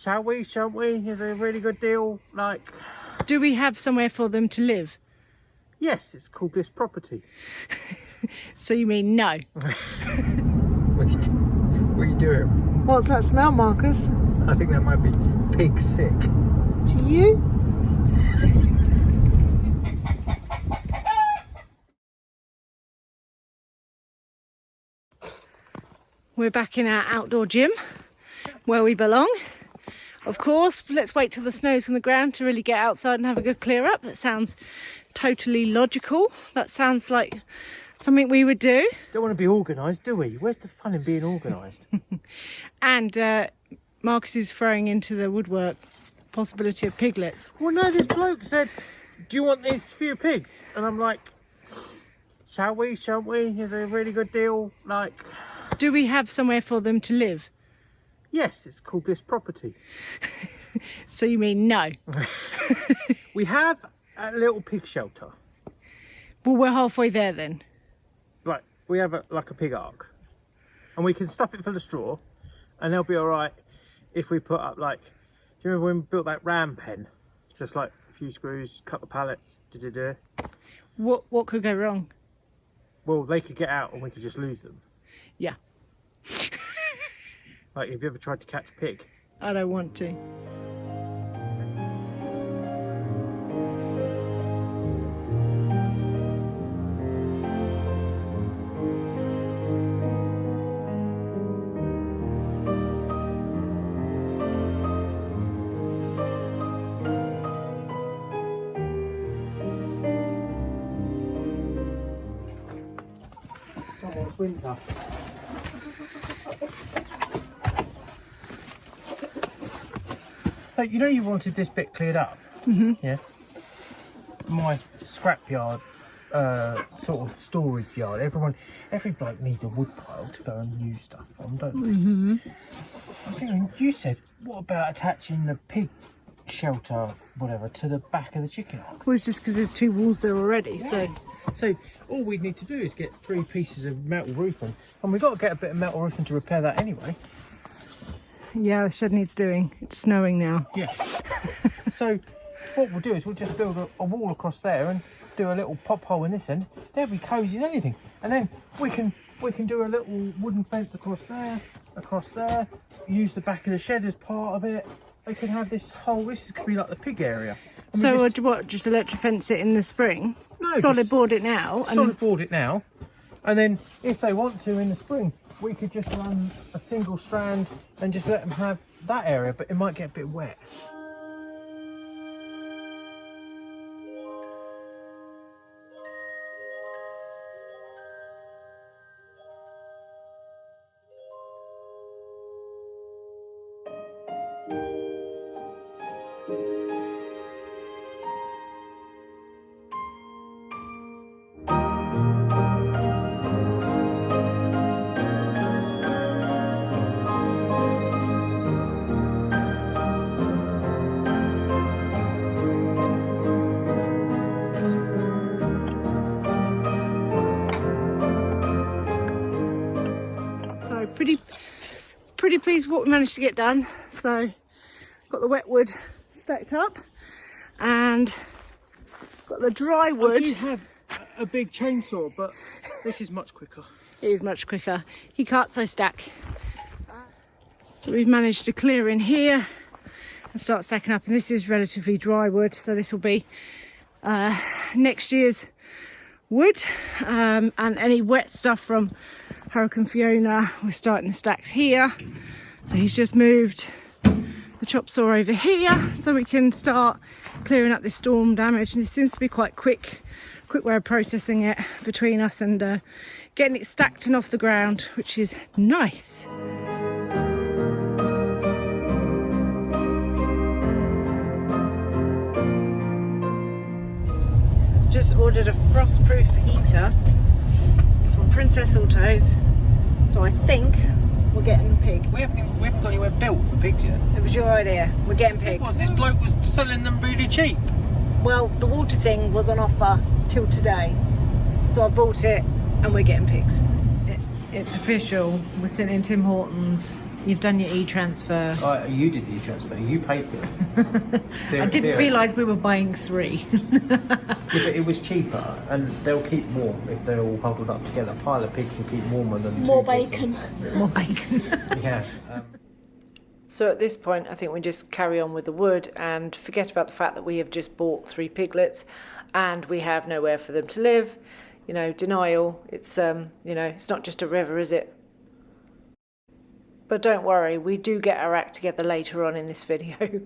shall we, shan't we? Is a really good deal. Like, do we have somewhere for them to live? Yes, it's called this property. So you mean no? We do it. What's that smell, Marcus? I think that might be pig sick. To you? We're back in our outdoor gym where we belong. Of course, let's wait till the snow's on the ground to really get outside and have a good clear up. That sounds totally logical. That sounds like something we would do. Don't want to be organised, do we? Where's the fun in being organised? And Marcus is throwing into the woodwork possibility of piglets. Well, no, this bloke said, do you want these few pigs? And I'm like, shall we, shan't we? Is a really good deal. Like, do we have somewhere for them to live? Yes, it's called this property. So you mean no? We have a little pig shelter. Well, we're halfway there then. Right, we have like a pig ark. And we can stuff it full of straw. And they'll be all right if we put up like, do you remember when we built that ram pen? Just like a few screws, cut the pallets, What could go wrong? Well, they could get out and we could just lose them. Yeah. Like, have you ever tried to catch a pig? I don't want to. Oh, it's winter. Hey, you know you wanted this bit cleared up? Mm-hmm. Yeah. My scrapyard, sort of storage yard. Every bloke needs a wood pile to go and use stuff on, don't they? Mm-hmm. I'm thinking, you said, what about attaching the pig shelter, whatever, to the back of the chicken ark? Well, it's just because there's 2 walls there already, yeah. So all we need to do is get 3 pieces of metal roofing, and we've got to get a bit of metal roofing to repair that anyway. Yeah, the shed needs doing. It's snowing now. Yeah. So what we'll do is we'll just build a wall across there and do a little pop hole in this end. They'll be cosy as anything. And then we can do a little wooden fence across there, use the back of the shed as part of it. They can have this could be like the pig area. And so just electric fence it in the spring? No, solid board it now? Solid board it now. And then if they want to in the spring, we could just run a single strand and just let them have that area, but it might get a bit wet. Pretty pleased with what we managed to get done. So got the wet wood stacked up and got the dry wood. I do have a big chainsaw, but this is much quicker. It is much quicker. He cuts, I stack. So we've managed to clear in here and start stacking up, and this is relatively dry wood, so this will be next year's wood, and any wet stuff from Hurricane Fiona we're starting the stacks here. So he's just moved the chop saw over here so we can start clearing up this storm damage, and this seems to be quite quick way of processing it between us and getting it stacked and off the ground, which is nice. Just ordered a frost-proof heater from Princess Autos, so I think we're getting a pig. We haven't got anywhere built for pigs yet. It was your idea. We're getting pigs. This bloke was selling them really cheap. Well, the water thing was on offer till today, so I bought it and we're getting pigs. It's official. We're sitting in Tim Hortons. You've done your e-transfer. You did the transfer. You paid for it. I didn't realise we were buying 3. Yeah, but it was cheaper, and they'll keep warm if they're all huddled up together. A pile of pigs will keep warmer than More 2 pigs. bacon. More bacon. Yeah. So at this point, I think we just carry on with the wood and forget about the fact that we have just bought 3 piglets and we have nowhere for them to live. You know, denial. It's, you know, it's not just a river, is it? But don't worry, we do get our act together later on in this video.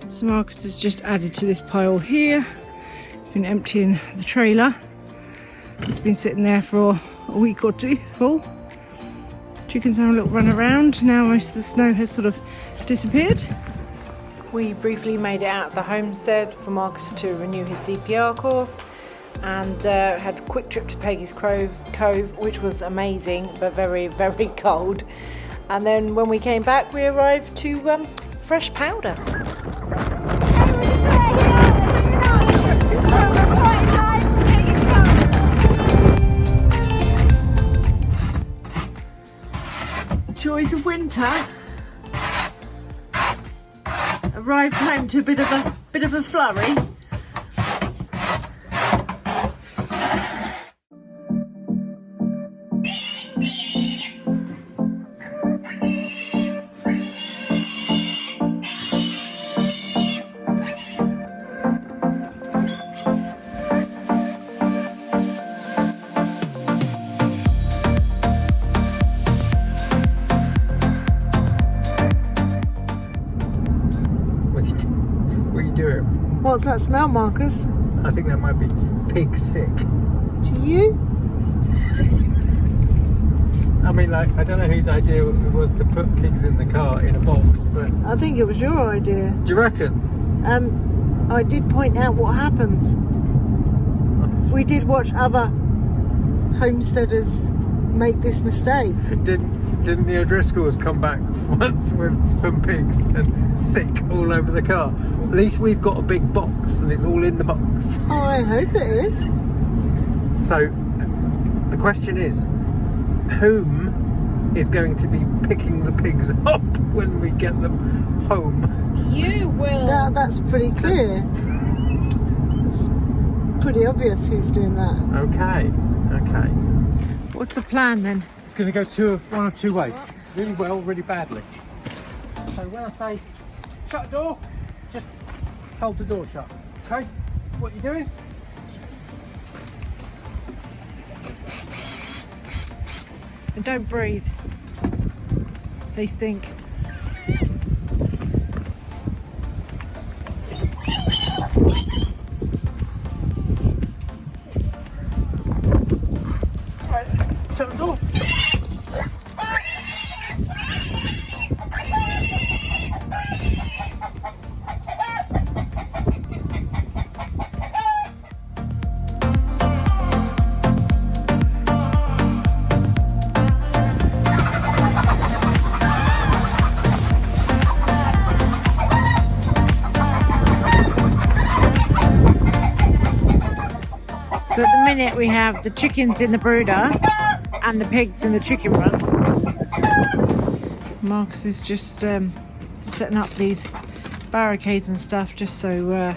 So Marcus has just added to this pile here. He's been emptying the trailer. It's been sitting there for a week or 2 full. Chickens have a little run around. Now most of the snow has sort of disappeared. We briefly made it out of the homestead for Marcus to renew his CPR course, and had a quick trip to Peggy's Cove, which was amazing but very, very cold. And then when we came back, we arrived to fresh powder. Joys of winter. Arrived home to a bit of a flurry. What's that smell, Marcus? I think that might be pig sick. To you? I mean, like, I don't know whose idea it was to put pigs in the car in a box, but... I think it was your idea. Do you reckon? And I did point out what happens. We did watch other homesteaders make this mistake. Didn't the O'Driscolls come back once with some pigs and sick all over the car? At least we've got a big box and it's all in the box. Oh, I hope it is. So the question is, whom is going to be picking the pigs up when we get them home? You will. That's pretty clear. It's pretty obvious who's doing that. Okay. What's the plan then? It's going to go one of 2 ways. Really well, really badly. So when I say shut the door, just hold the door shut. Okay? What are you doing? And don't breathe. They stink. Right, shut the door. So at the minute we have the chickens in the brooder and the pigs in the chicken run. Marcus is just setting up these barricades and stuff just so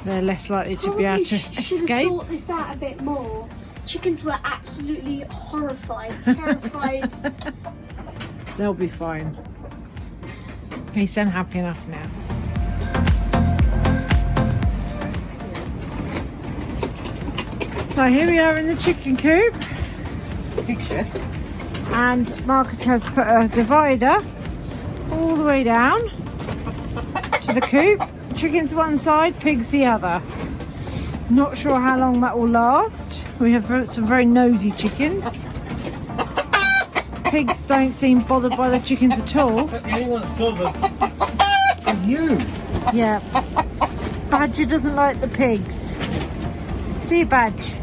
they're less likely to be able to Should have escape. thought this out a bit more. Chickens were absolutely horrified, terrified. They'll be fine. He's then happy enough now. So here we are in the chicken coop, Pig shed. and Marcus has put a divider all the way down to the coop. Chickens one side, pigs the other. Not sure how long that will last. We have some very nosy chickens. Pigs don't seem bothered by the chickens at all. But the only one that's bothered is you. Yeah. Badger doesn't like the pigs. Do you, Badge?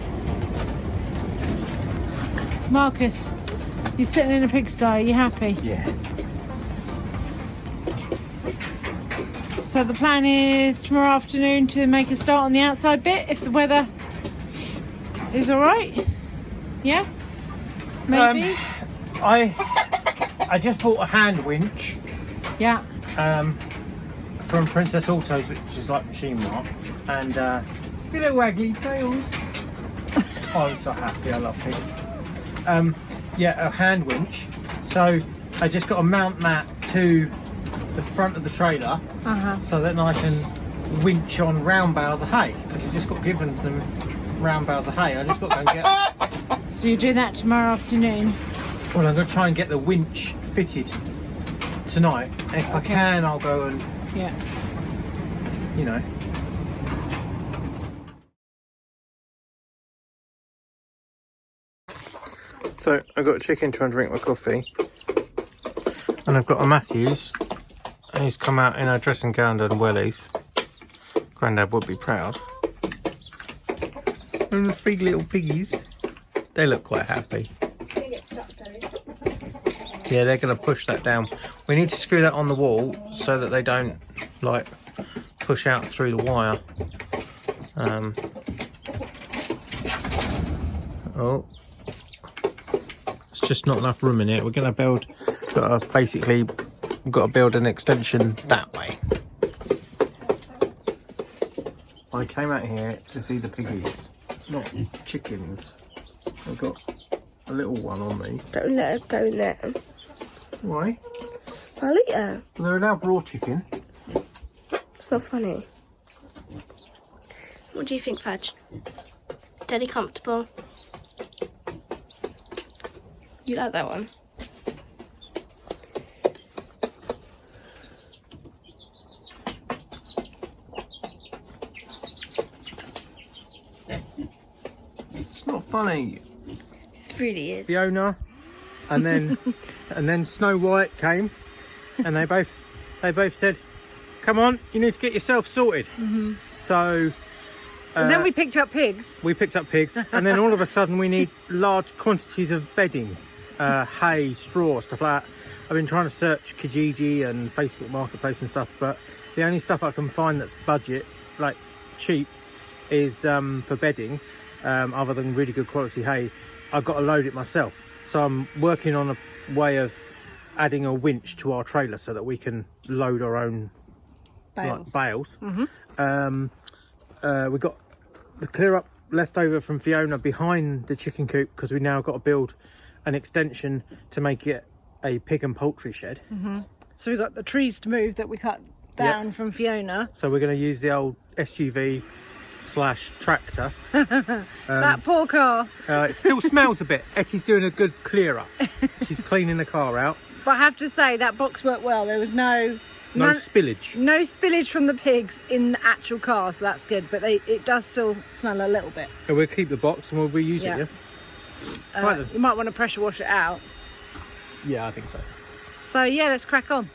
Marcus, you're sitting in a pigsty. Are you happy? Yeah. So the plan is tomorrow afternoon to make a start on the outside bit if the weather is all right. Yeah? Maybe? I just bought a hand winch Yeah. from Princess Autos, which is like Machine Mart, and with little waggly tails. Oh, I'm so happy, I love pigs. Yeah, a hand winch. So I just got to mount that to the front of the trailer, so that I can winch on round bales of hay, because we just got given some round bales of hay. I just got to go and get. So you're doing that tomorrow afternoon? Well, I'm going to try and get the winch fitted tonight. And if I can, I'll go and, Yeah. you know. So I've got a chicken trying to drink my coffee, and I've got a Matthews. He's come out in a dressing gown and wellies. Grandad would be proud. And the 3 little piggies, they look quite happy. It's gonna get stuck though. Yeah, they're going to push that down. We need to screw that on the wall so that they don't like push out through the wire. Oh, it's just not enough room in it. We're going to build. Basically, we've got to build an extension that way. I came out here to see the piggies, not chickens. I've got a little one on me. Don't let her go in there. Why? I'll eat her. Well, they're allowed raw chicken. It's not funny. What do you think, Fudge? Deadly comfortable. You like that one? It's not funny. It really is. Fiona, and then Snow White came, and they both said, "Come on, you need to get yourself sorted." So. And then we picked up pigs. We picked up pigs, and then all of a sudden we need large quantities of bedding, hay, straw, stuff like that. I've been trying to search Kijiji and Facebook Marketplace and stuff, but the only stuff I can find that's budget, like cheap, is for bedding. Other than really good quality hay, I've got to load it myself. So I'm working on a way of adding a winch to our trailer so that we can load our own bales. We've got the clear up left over from Fiona behind the chicken coop, because we now got to build an extension to make it a pig and poultry shed. So we've got the trees to move that we cut down from Fiona. So we're going to use the old SUV / tractor. That poor car. It still smells a bit. Etty's doing a good clear up. She's cleaning the car out. But I have to say that box worked well. There was no spillage. No spillage from the pigs in the actual car, so that's good. But it does still smell a little bit. And we'll keep the box and we'll reuse it. Yeah. Right then. You might want to pressure wash it out. Yeah, I think so. So yeah, let's crack on.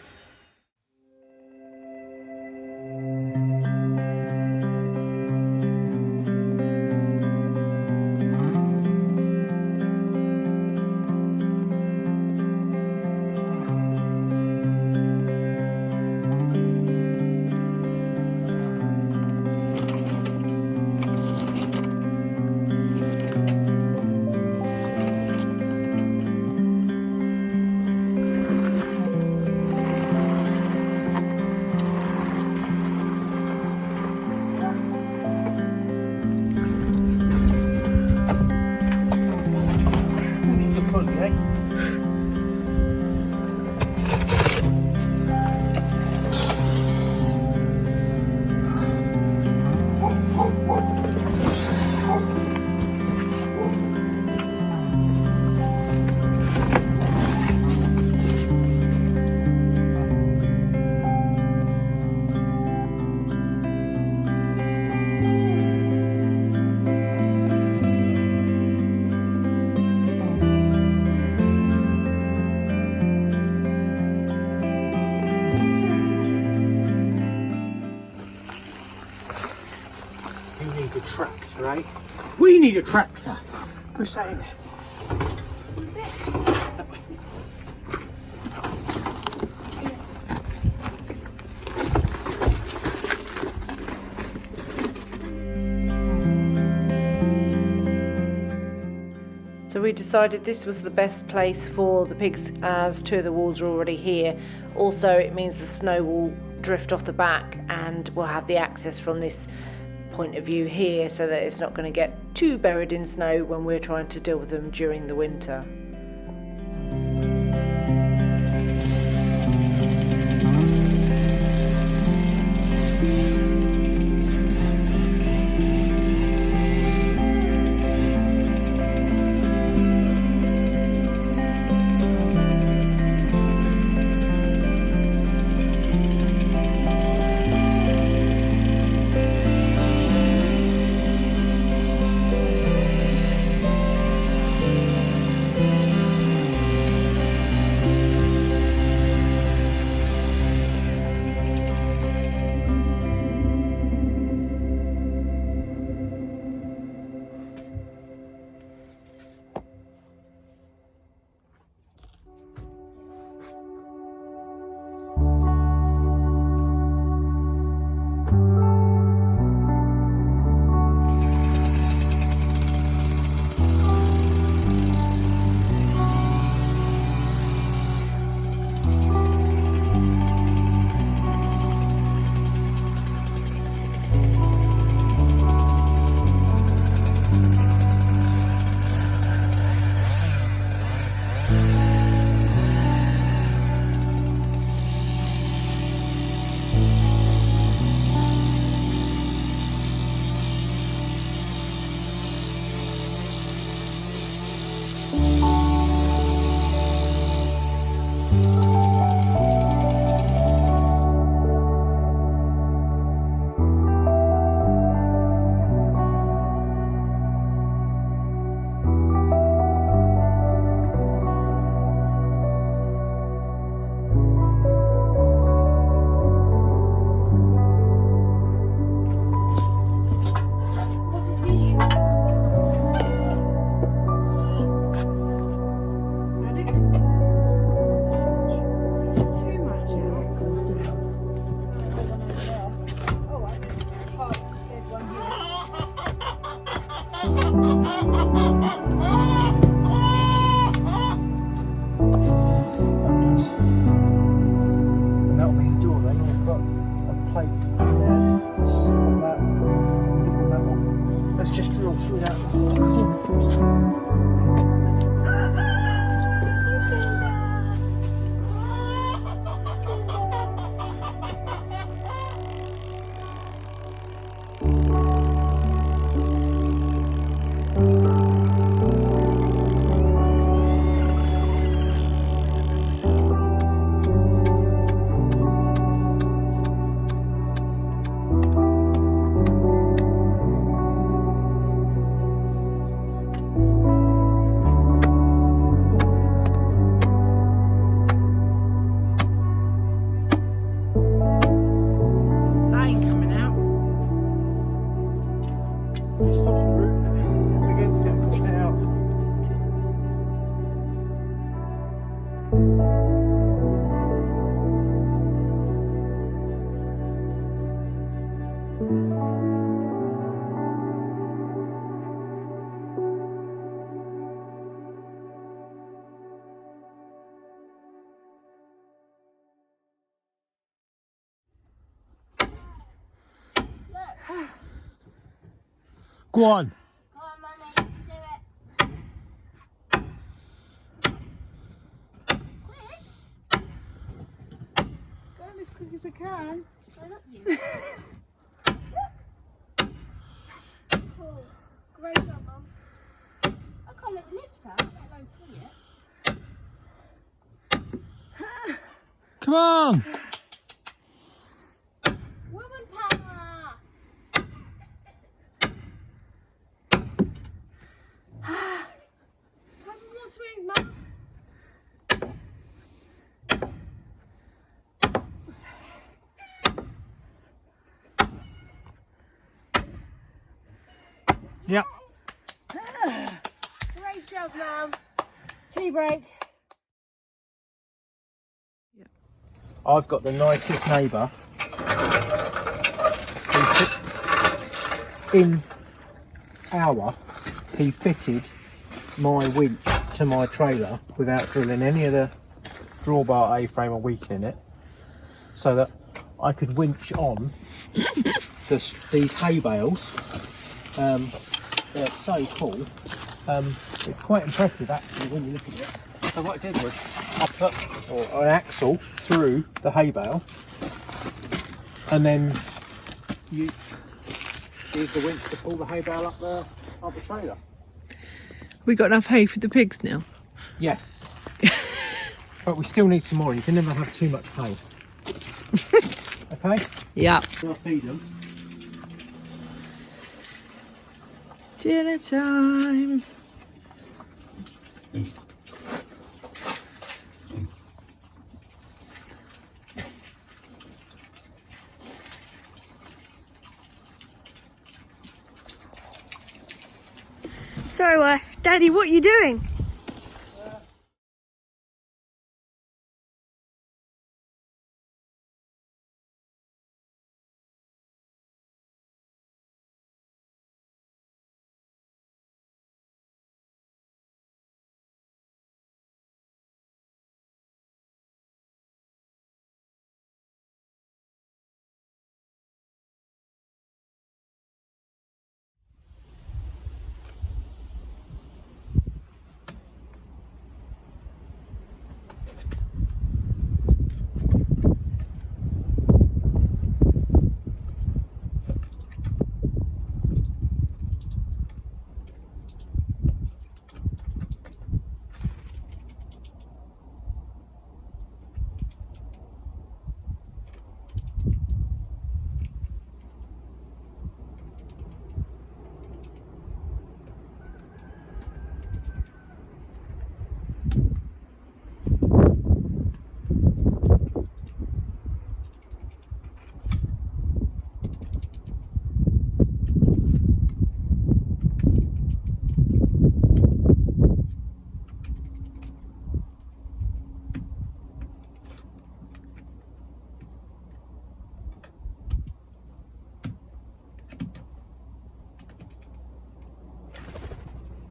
Who needs a tractor, eh? We need a tractor. Push that in there. So we decided this was the best place for the pigs, as two of the walls are already here. Also, it means the snow will drift off the back and we'll have the access from this point of view here, so that it's not going to get too buried in snow when we're trying to deal with them during the winter. Go on. Go on, Mummy, do it. Quick. Going as quick as I can. Why not you? Cool. Great job, Mum. I can't let the lift out, let alone swing it. Come on. Woman power! Couple more swings, Mum. Yep. Great job, Mum. Tea break. I've got the nicest neighbour. In hour, he fitted my winch to my trailer without drilling any of the drawbar A-frame or weakening it, so that I could winch on these hay bales. They're so cool. It's quite impressive actually when you look at it. So what I did was I put an axle through the hay bale, and then you use the winch to pull the hay bale up the trailer. We got enough hay for the pigs now. Yes. But we still need some more. You can never have too much hay. Okay? Yeah. So I'll feed them. Dinner time. So, Daddy, what are you doing?